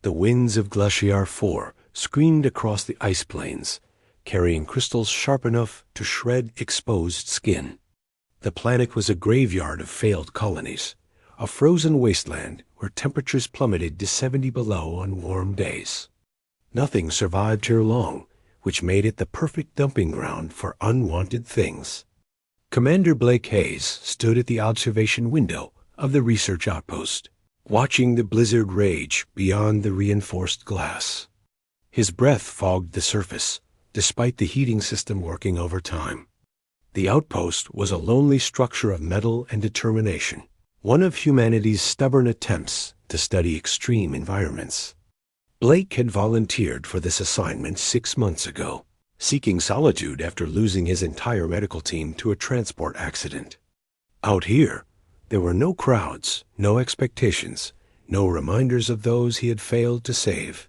The winds of Glacier 4 screamed across the ice plains, carrying crystals sharp enough to shred exposed skin. The planet was a graveyard of failed colonies, a frozen wasteland where temperatures plummeted to 70 below on warm days. Nothing survived here long, which made it the perfect dumping ground for unwanted things. Commander Blake Hayes stood at the observation window of the research outpost, watching the blizzard rage beyond the reinforced glass. His breath fogged the surface, despite the heating system working overtime. The outpost was a lonely structure of metal and determination, one of humanity's stubborn attempts to study extreme environments. Blake had volunteered for this assignment 6 months ago, seeking solitude after losing his entire medical team to a transport accident. Out here, there were no crowds, no expectations, no reminders of those he had failed to save.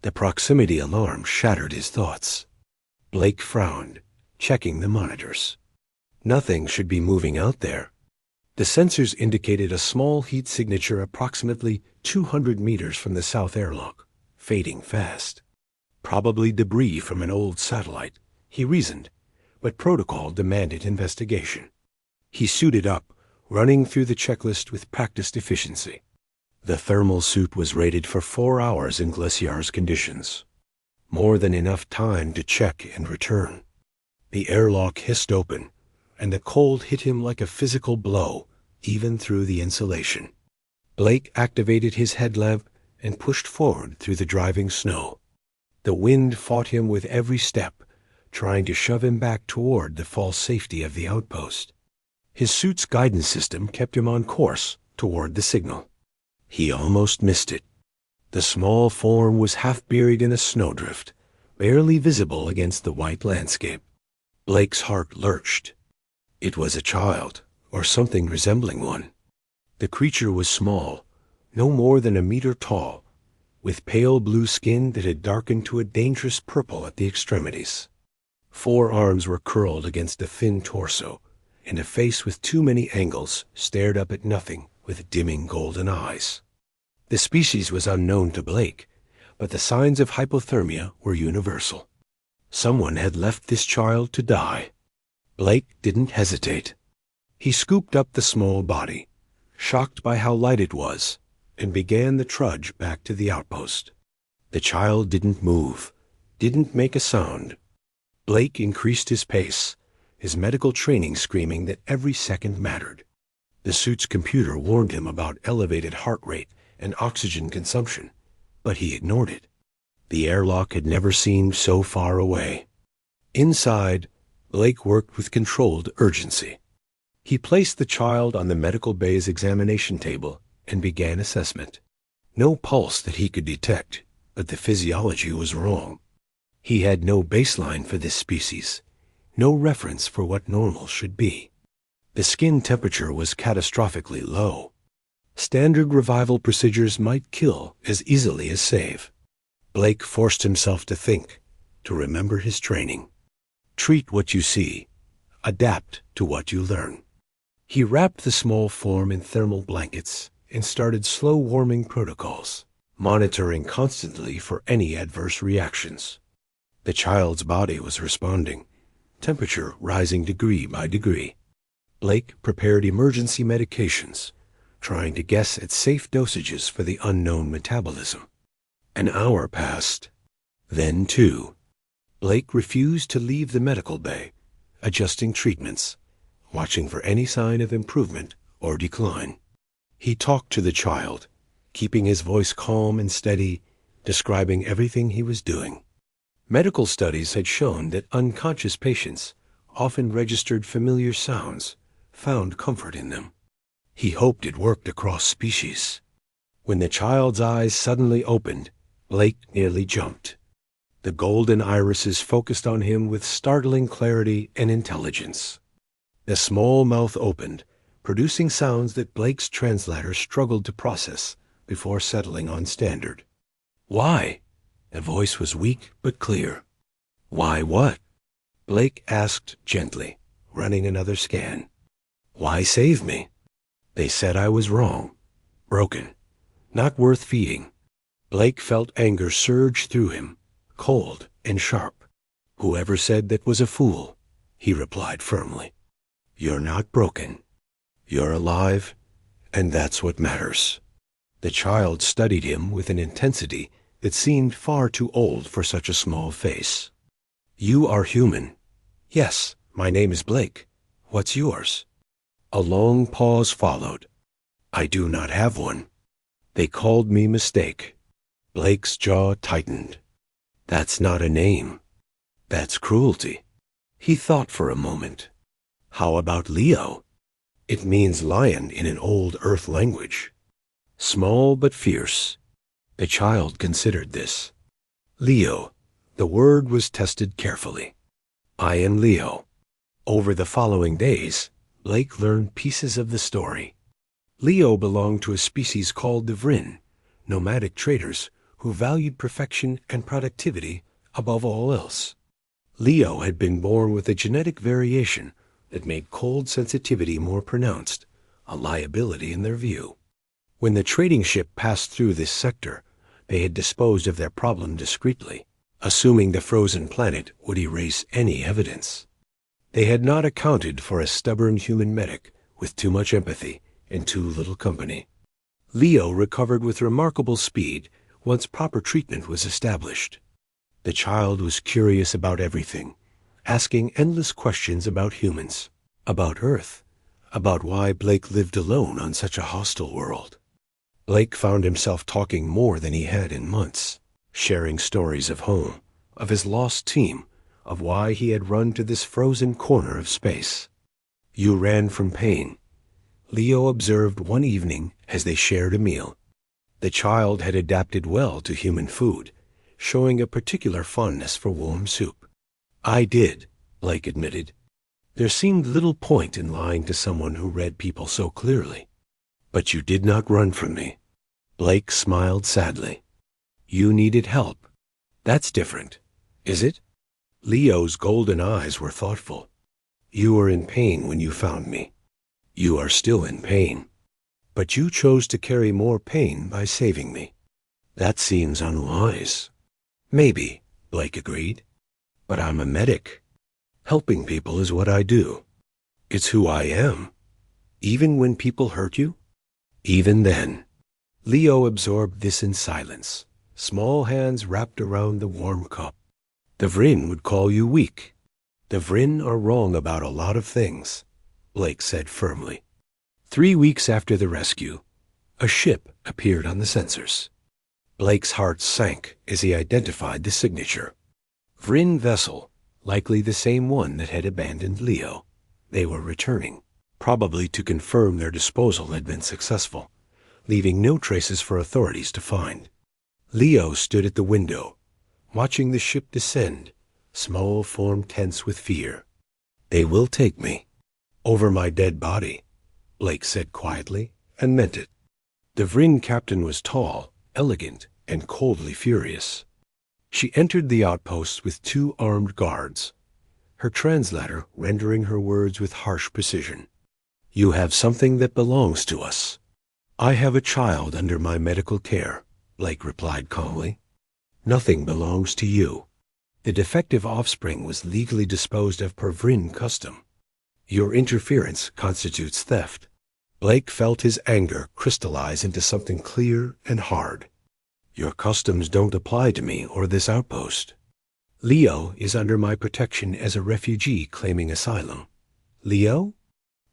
The proximity alarm shattered his thoughts. Blake frowned, checking the monitors. Nothing should be moving out there. The sensors indicated a small heat signature approximately 200 meters from the south airlock, fading fast. Probably debris from an old satellite, he reasoned, but protocol demanded investigation. He suited up, running through the checklist with practiced efficiency. The thermal suit was rated for 4 hours in Glacier's conditions. More than enough time to check and return. The airlock hissed open, and the cold hit him like a physical blow, even through the insulation. Blake activated his headlamp and pushed forward through the driving snow. The wind fought him with every step, trying to shove him back toward the false safety of the outpost. His suit's guidance system kept him on course toward the signal. He almost missed it. The small form was half buried in a snowdrift, barely visible against the white landscape. Blake's heart lurched. It was a child, or something resembling one. The creature was small, no more than 1 meter tall, with pale blue skin that had darkened to a dangerous purple at the extremities. 4 arms were curled against a thin torso, and a face with too many angles stared up at nothing with dimming golden eyes. The species was unknown to Blake, but the signs of hypothermia were universal. Someone had left this child to die. Blake didn't hesitate. He scooped up the small body, shocked by how light it was, and began the trudge back to the outpost. The child didn't move, didn't make a sound. Blake increased his pace, his medical training screaming that every second mattered. The suit's computer warned him about elevated heart rate and oxygen consumption, but he ignored it. The airlock had never seemed so far away. Inside, Blake worked with controlled urgency. He placed the child on the medical bay's examination table and began assessment. No pulse that he could detect, but the physiology was wrong. He had no baseline for this species, no reference for what normal should be. The skin temperature was catastrophically low. Standard revival procedures might kill as easily as save. Blake forced himself to think, to remember his training. Treat what you see. Adapt to what you learn. He wrapped the small form in thermal blankets and started slow warming protocols, monitoring constantly for any adverse reactions. The child's body was responding, temperature rising degree by degree. Blake prepared emergency medications, trying to guess at safe dosages for the unknown metabolism. An hour passed, then 2. Blake refused to leave the medical bay, adjusting treatments, watching for any sign of improvement or decline. He talked to the child, keeping his voice calm and steady, describing everything he was doing. Medical studies had shown that unconscious patients often registered familiar sounds, found comfort in them. He hoped it worked across species. When the child's eyes suddenly opened, Blake nearly jumped. The golden irises focused on him with startling clarity and intelligence. The small mouth opened, producing sounds that Blake's translator struggled to process before settling on standard. Why? The voice was weak but clear. Why what? Blake asked gently, running another scan. Why save me? They said I was wrong, broken, not worth feeding. Blake felt anger surge through him, cold and sharp. "Whoever said that was a fool," he replied firmly. "You're not broken. You're alive, and that's what matters." The child studied him with an intensity that seemed far too old for such a small face. "You are human." "Yes, my name is Blake. What's yours?" A long pause followed. "I do not have one. They called me Mistake." Blake's jaw tightened. "That's not a name. That's cruelty." He thought for a moment. "How about Leo?" "It means lion in an old Earth language." "Small but fierce." The child considered this. Leo. The word was tested carefully. "I am Leo." Over the following days, Blake learned pieces of the story. Leo belonged to a species called the Vryn, nomadic traders who valued perfection and productivity above all else. Leo had been born with a genetic variation that made cold sensitivity more pronounced, a liability in their view. When the trading ship passed through this sector, they had disposed of their problem discreetly, assuming the frozen planet would erase any evidence. They had not accounted for a stubborn human medic with too much empathy and too little company. Leo recovered with remarkable speed once proper treatment was established. The child was curious about everything, asking endless questions about humans, about Earth, about why Blake lived alone on such a hostile world. Blake found himself talking more than he had in months, sharing stories of home, of his lost team, of why he had run to this frozen corner of space. "You ran from pain," Leo observed one evening as they shared a meal. The child had adapted well to human food, showing a particular fondness for warm soup. "I did," Blake admitted. There seemed little point in lying to someone who read people so clearly. "But you did not run from me." Blake smiled sadly. "You needed help. That's different, is it?" Leo's golden eyes were thoughtful. "You were in pain when you found me. You are still in pain. But you chose to carry more pain by saving me. That seems unwise." "Maybe," Blake agreed. "But I'm a medic. Helping people is what I do. It's who I am. Even when people hurt you?" "Even then." Leo absorbed this in silence, small hands wrapped around the warm cup. "The Vryn would call you weak." "The Vryn are wrong about a lot of things," Blake said firmly. 3 weeks after the rescue, a ship appeared on the sensors. Blake's heart sank as he identified the signature. Vryn vessel, likely the same one that had abandoned Leo. They were returning, probably to confirm their disposal had been successful, leaving no traces for authorities to find. Leo stood at the window, watching the ship descend, small form tense with fear. "They will take me. Over my dead body," Blake said quietly, and meant it. The Vryn captain was tall, elegant, and coldly furious. She entered the outpost with 2 armed guards, her translator rendering her words with harsh precision. "You have something that belongs to us." "I have a child under my medical care," Blake replied calmly. "Nothing belongs to you. The defective offspring was legally disposed of per Vryn custom. Your interference constitutes theft." Blake felt his anger crystallize into something clear and hard. "Your customs don't apply to me or this outpost. Leo is under my protection as a refugee claiming asylum." "Leo?"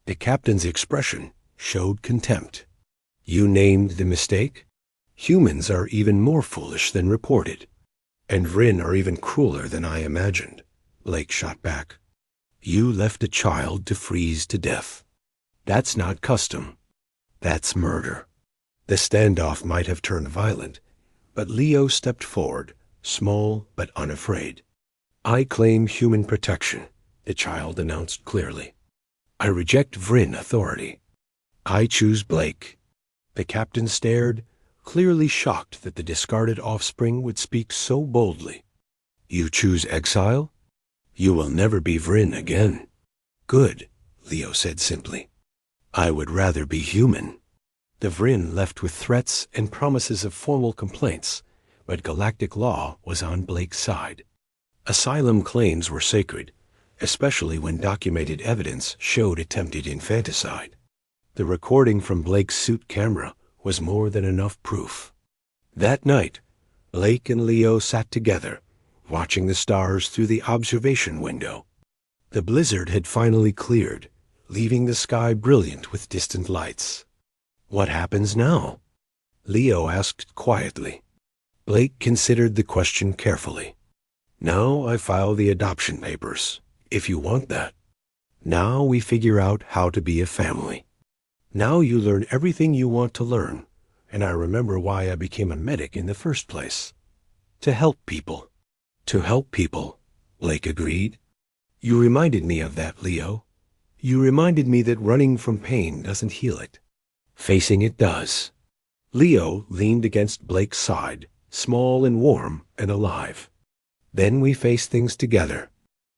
The captain's expression showed contempt. "You named the mistake? Humans are even more foolish than reported. And Vryn are even crueler than I imagined," Blake shot back. "You left a child to freeze to death. That's not custom. That's murder." The standoff might have turned violent, but Leo stepped forward, small but unafraid. "I claim human protection," the child announced clearly. "I reject Vryn authority. I choose Blake." The captain stared, clearly shocked that the discarded offspring would speak so boldly. "You choose exile? You will never be Vryn again." "Good," Leo said simply. "I would rather be human." The Vryn left with threats and promises of formal complaints, but galactic law was on Blake's side. Asylum claims were sacred, especially when documented evidence showed attempted infanticide. The recording from Blake's suit camera was more than enough proof. That night, Blake and Leo sat together, watching the stars through the observation window. The blizzard had finally cleared, leaving the sky brilliant with distant lights. "What happens now?" Leo asked quietly. Blake considered the question carefully. "Now I file the adoption papers, if you want that. Now we figure out how to be a family. Now you learn everything you want to learn, and I remember why I became a medic in the first place. To help people." "To help people," Blake agreed. "You reminded me of that, Leo. You reminded me that running from pain doesn't heal it. Facing it does." Leo leaned against Blake's side, small and warm and alive. "Then we face things together."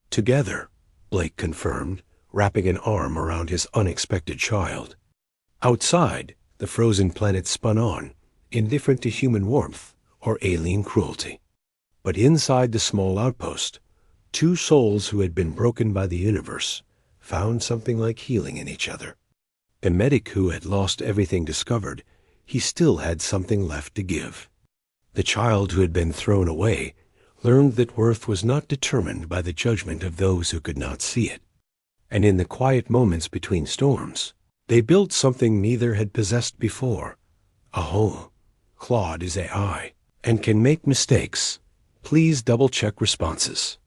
"Together," Blake confirmed, wrapping an arm around his unexpected child. Outside, the frozen planet spun on, indifferent to human warmth or alien cruelty. But inside the small outpost, two souls who had been broken by the universe found something like healing in each other. A medic who had lost everything discovered he still had something left to give. The child who had been thrown away learned that worth was not determined by the judgment of those who could not see it. And in the quiet moments between storms, they built something neither had possessed before, a home. Claude is AI and can make mistakes. Please double-check responses.